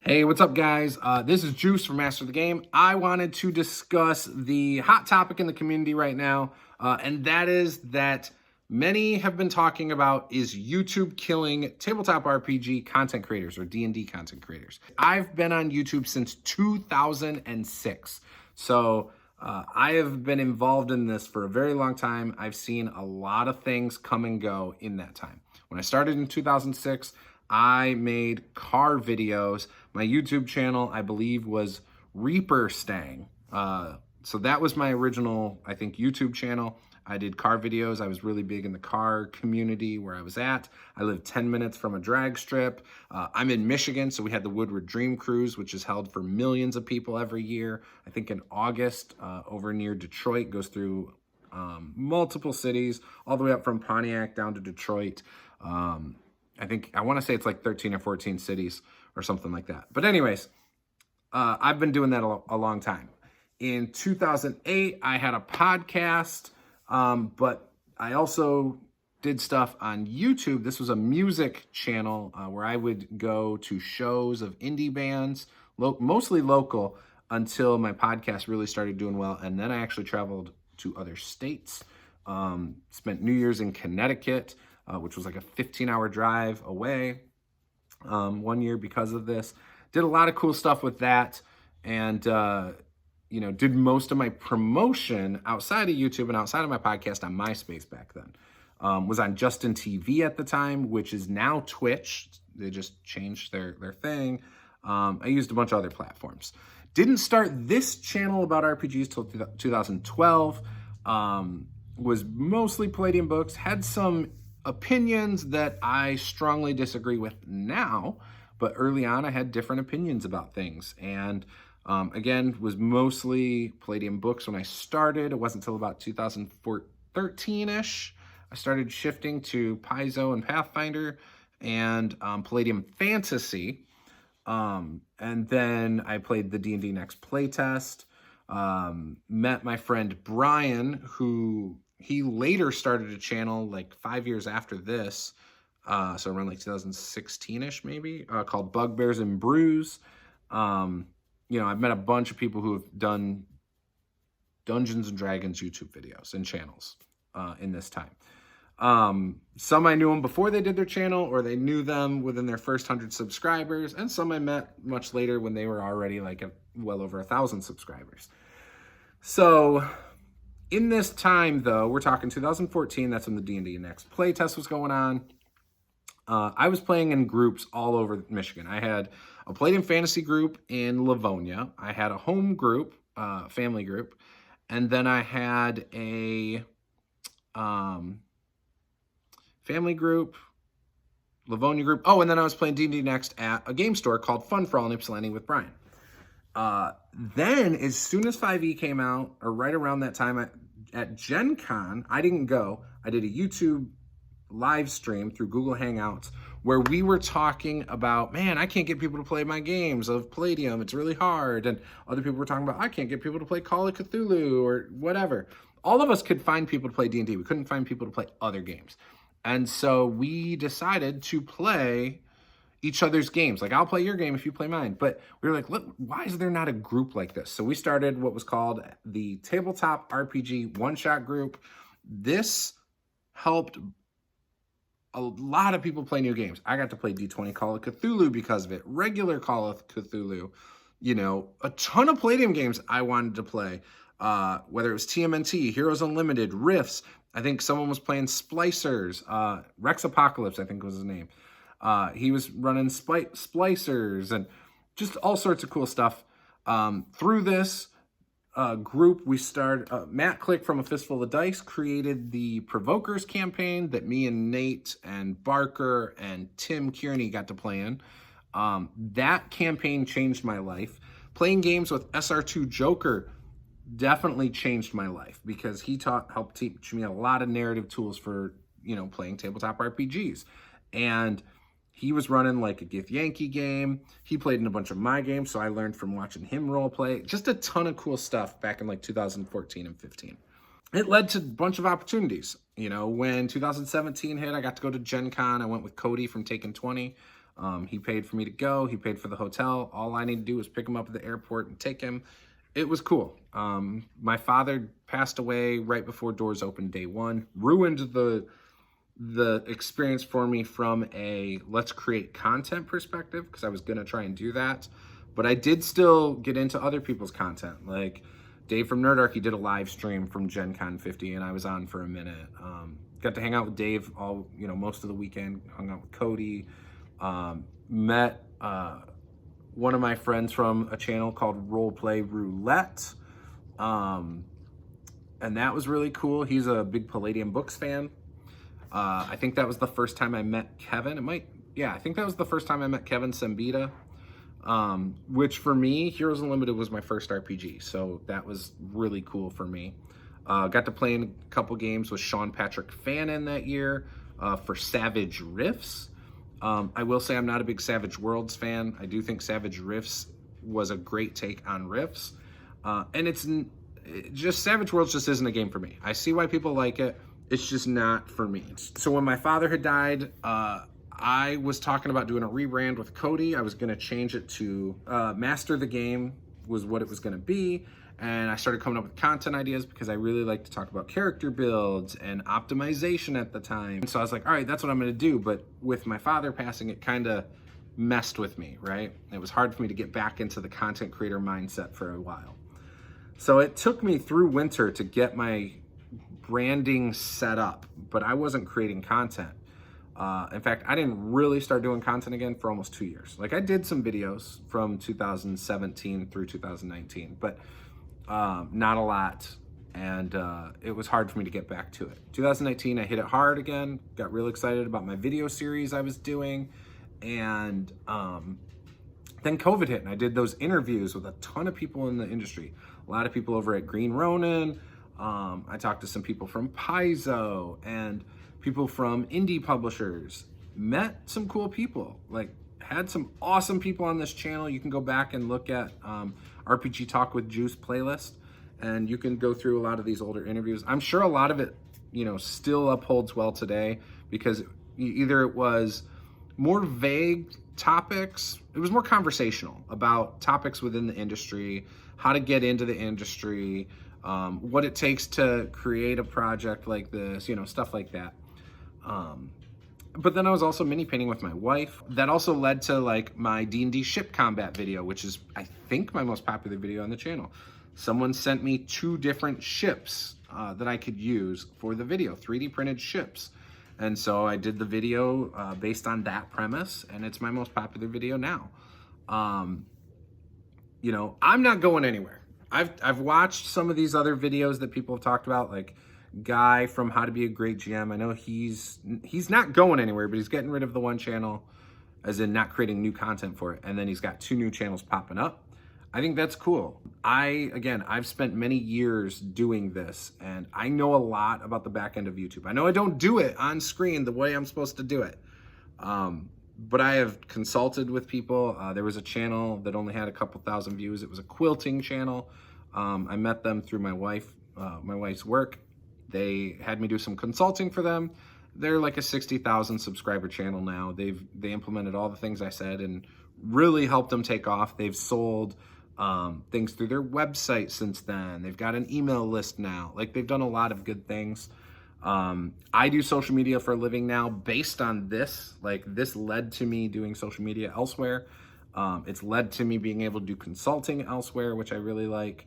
Hey, what's up, guys? This is Juice from Master the Game. I wanted to discuss the hot topic in the community right now, and that is that many have been talking about is YouTube killing tabletop RPG content creators or D&D content creators. I've been on YouTube since 2006, so I have been involved in this for a very long time. I've seen a lot of things come and go in that time. When I started in 2006, I made car videos. My YouTube channel, I believe, was Reaper Stang. So that was my original, I think, YouTube channel. I did car videos. I was really big in the car community where I was at. I lived 10 minutes from a drag strip. I'm in Michigan, so we had the Woodward Dream Cruise, which is held for millions of people every year. I think in August, over near Detroit, goes through multiple cities, all the way up from Pontiac down to Detroit. I want to say it's like 13 or 14 cities or something like that. But anyways, I've been doing that a long time. In 2008, I had a podcast, but I also did stuff on YouTube. This was a music channel where I would go to shows of indie bands, mostly local, until my podcast really started doing well. And then I actually traveled to other states, spent New Year's in Connecticut, which was like a 15-hour drive away one year because of this. Did a lot of cool stuff with that, and did most of my promotion outside of YouTube and outside of my podcast on MySpace back then. Was on Justin TV at the time, which is now Twitch. They just changed their thing. I used a bunch of other platforms. Didn't start this channel about RPGs till 2012. Was mostly Palladium books. Had some opinions that I strongly disagree with now, but early on I had different opinions about things. And again, was mostly Palladium books when I started. It wasn't until about 2013-ish I started shifting to Paizo and Pathfinder and Palladium Fantasy. And then I played the D&D Next playtest. Met my friend Brian, who he later started a channel like 5 years after this, so around like 2016-ish maybe, called Bugbears and Brews. I've met a bunch of people who have done Dungeons and Dragons YouTube videos and channels in this time. Some I knew them before they did their channel, or they knew them within their first 100 subscribers, and some I met much later when they were already like well over 1,000 subscribers. So in this time, though, we're talking 2014, that's when the D&D Next playtest was going on. I was playing in groups all over Michigan. I had a Palladium Fantasy group in Livonia. I had a home group, family group, and then I had a family group, Livonia group. Oh, and then I was playing D&D Next at a game store called Fun for All in Ypsilanti with Brian. Then, as soon as 5e came out, or right around that time at Gen Con, I didn't go. I did a YouTube live stream through Google Hangouts where we were talking about, man, I can't get people to play my games of Palladium. It's really hard. And other people were talking about, I can't get people to play Call of Cthulhu or whatever. All of us could find people to play D&D. We couldn't find people to play other games. And so we decided to play each other's games. Like, I'll play your game if you play mine. But we were like, look, why is there not a group like this? So we started what was called the Tabletop RPG one-shot group. This helped a lot of people play new games. I got to play D20 Call of Cthulhu because of it. Regular Call of Cthulhu. A ton of Palladium games I wanted to play. Whether it was TMNT, Heroes Unlimited, Rifts. I think someone was playing Splicers. Rex Apocalypse, I think was his name. He was running splicers and just all sorts of cool stuff. Through this group, we started, Matt Click from A Fistful of Dice created the Provokers campaign that me and Nate and Barker and Tim Kearney got to play in. That campaign changed my life. Playing games with SR2 Joker definitely changed my life because he helped teach me a lot of narrative tools for, playing tabletop RPGs. And he was running like a Gith Yankee game. He played in a bunch of my games, so I learned from watching him role play. Just a ton of cool stuff back in like 2014 and 15. It led to a bunch of opportunities. When 2017 hit, I got to go to Gen Con. I went with Cody from Taken 20. He paid for me to go. He paid for the hotel. All I need to do was pick him up at the airport and take him. It was cool. My father passed away right before doors opened day one. Ruined the experience for me from a let's create content perspective, because I was going to try and do that. But I did still get into other people's content. Like Dave from Nerdarchy did a live stream from Gen Con 50, and I was on for a minute. Got to hang out with Dave most of the weekend, hung out with Cody, met one of my friends from a channel called Roleplay Roulette. And that was really cool. He's a big Palladium Books fan. I think that was the first time I met Kevin. I think that was the first time I met Kevin Sembita, which for me, Heroes Unlimited was my first RPG. So that was really cool for me. Got to play in a couple games with Sean Patrick Fannin that year for Savage Rifts. I will say I'm not a big Savage Worlds fan. I do think Savage Rifts was a great take on Rifts. And Savage Worlds just isn't a game for me. I see why people like it. It's just not for me. So when my father had died, I was talking about doing a rebrand with Cody. I was going to change it to Master the Game was what it was going to be. And I started coming up with content ideas because I really like to talk about character builds and optimization at the time. And so I was like, all right, that's what I'm going to do. But with my father passing, it kind of messed with me, right? It was hard for me to get back into the content creator mindset for a while. So it took me through winter to get my branding set up, but I wasn't creating content. In fact, I didn't really start doing content again for almost 2 years. Like I did some videos from 2017 through 2019, but not a lot. And it was hard for me to get back to it. 2019, I hit it hard again, got real excited about my video series I was doing. And then COVID hit and I did those interviews with a ton of people in the industry. A lot of people over at Green Ronin. I talked to some people from Paizo and people from indie publishers. Met some cool people, like had some awesome people on this channel. You can go back and look at RPG Talk with Juce playlist, and you can go through a lot of these older interviews. I'm sure a lot of it, still upholds well today, because either it was more vague topics, it was more conversational about topics within the industry, how to get into the industry, what it takes to create a project like this, stuff like that. But then I was also mini painting with my wife. That also led to like my D&D ship combat video, which is, I think, my most popular video on the channel. Someone sent me 2 different ships that I could use for the video, 3D printed ships. And so I did the video based on that premise, and it's my most popular video now. I'm not going anywhere. I've watched some of these other videos that people have talked about, like Guy from How to Be a Great GM. I know he's not going anywhere, but he's getting rid of the one channel, as in not creating new content for it. And then he's got 2 new channels popping up. I think that's cool. I've spent many years doing this, and I know a lot about the back end of YouTube. I know I don't do it on screen the way I'm supposed to do it. But I have consulted with people. There was a channel that only had a couple thousand views. It was a quilting channel. I met them through my wife's work. They had me do some consulting for them. They're like a 60,000 subscriber channel now. They implemented all the things I said and really helped them take off. They've sold things through their website since then. They've got an email list now. Like, they've done a lot of good things. I do social media for a living now based on this. Like, this led to me doing social media elsewhere. It's led to me being able to do consulting elsewhere, which I really like.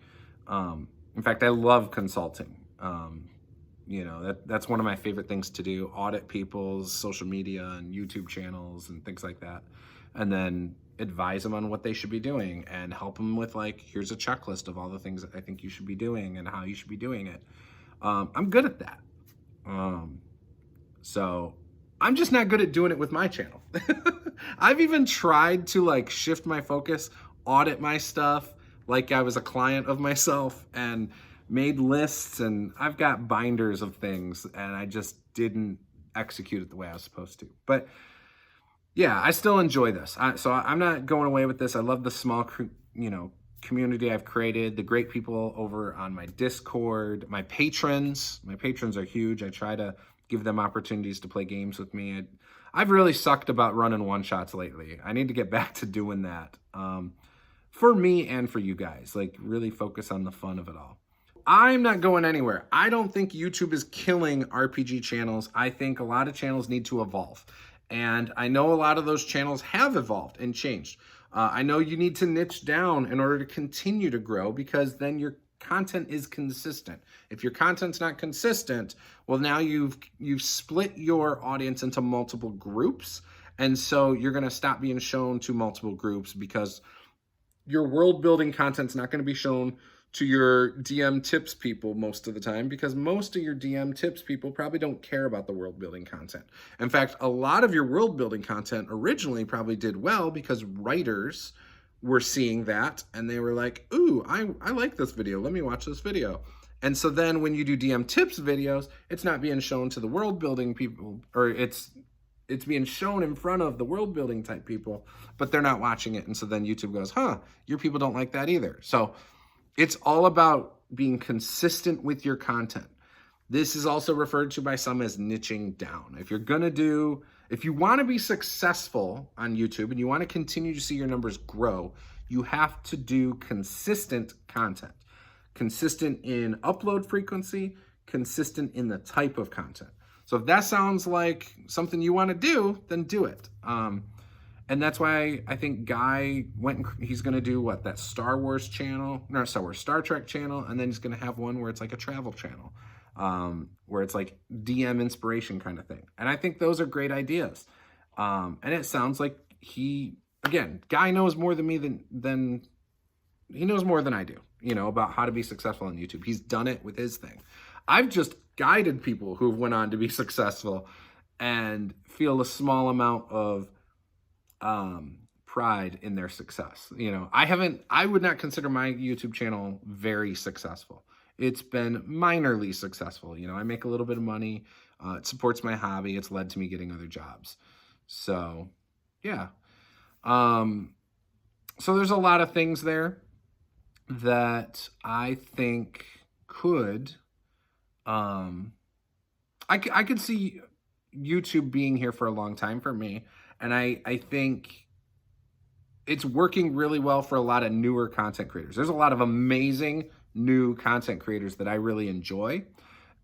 In fact, I love consulting. That's one of my favorite things to do, audit people's social media and YouTube channels and things like that. And then advise them on what they should be doing and help them with, like, here's a checklist of all the things that I think you should be doing and how you should be doing it. I'm good at that. So I'm just not good at doing it with my channel. I've even tried to like shift my focus, audit my stuff like I was a client of myself, and made lists, and I've got binders of things, and I just didn't execute it the way I was supposed to. But yeah, I still enjoy this. So I'm not going away with this. I love the small, community I've created, the great people over on my Discord, my patrons. My patrons are huge. I try to give them opportunities to play games with me. I've really sucked about running one-shots lately. I need to get back to doing that for me and for you guys. Like, really focus on the fun of it all. I'm not going anywhere. I don't think YouTube is killing RPG channels. I think a lot of channels need to evolve. And I know a lot of those channels have evolved and changed. I know you need to niche down in order to continue to grow, because then your content is consistent. If your content's not consistent, well, now you've split your audience into multiple groups. And so you're going to stop being shown to multiple groups, because your world building content's not going to be shown to your DM tips people most of the time, because most of your DM tips people probably don't care about the world building content. In fact, a lot of your world building content originally probably did well because writers were seeing that and they were like, ooh, I like this video. Let me watch this video. And so then when you do DM tips videos, it's not being shown to the world building people, or it's being shown in front of the world building type people, but they're not watching it. And so then YouTube goes, huh, your people don't like that either. So it's all about being consistent with your content. This is also referred to by some as niching down. If you want to be successful on YouTube and you want to continue to see your numbers grow, you have to do consistent content. Consistent in upload frequency, consistent in the type of content. So if that sounds like something you want to do, then do it. And that's why I think Guy he's going to do that Star Trek channel. And then he's going to have one where it's like a travel channel, where it's like DM inspiration kind of thing. And I think those are great ideas. And it sounds like Guy knows more than me he knows more than I do, about how to be successful on YouTube. He's done it with his thing. I've just guided people who went on to be successful and feel a small amount of pride in their success. I would not consider my YouTube channel very successful. It's been minorly successful. I make a little bit of money. It supports my hobby. It's led to me getting other jobs. So yeah. So there's a lot of things there that I think could, I could see YouTube being here for a long time for me. And I think it's working really well for a lot of newer content creators. There's a lot of amazing new content creators that I really enjoy,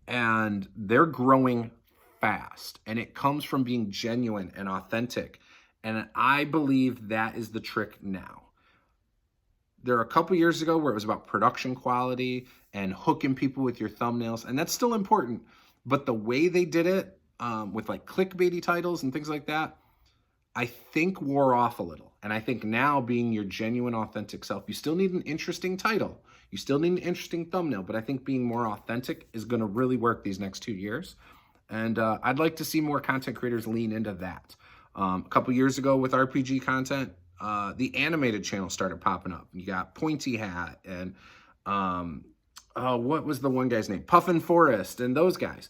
and they're growing fast. And it comes from being genuine and authentic. And I believe that is the trick now. There are a couple years ago where it was about production quality and hooking people with your thumbnails, and that's still important. But the way they did it with like clickbaity titles and things like that, I think wore off a little. And I think now, being your genuine, authentic self, you still need an interesting title. You still need an interesting thumbnail. But I think being more authentic is going to really work these next 2 years. And I'd like to see more content creators lean into that. A couple years ago with RPG content, the animated channel started popping up. You got Pointy Hat and what was the one guy's name? Puffin Forest and those guys.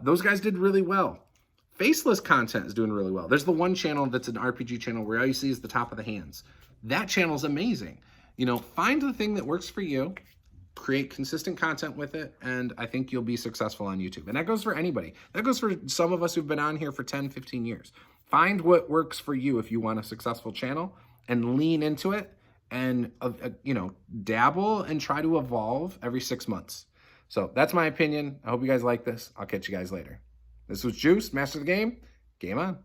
Those guys did really well. Faceless content is doing really well. There's the one channel that's an RPG channel where all you see is the top of the hands. That channel's amazing. Find the thing that works for you, create consistent content with it, and I think you'll be successful on YouTube. And that goes for anybody. That goes for some of us who've been on here for 10, 15 years. Find what works for you if you want a successful channel, and lean into it, and dabble and try to evolve every 6 months. So that's my opinion. I hope you guys like this. I'll catch you guys later. This was Juice, Master of the Game. Game on.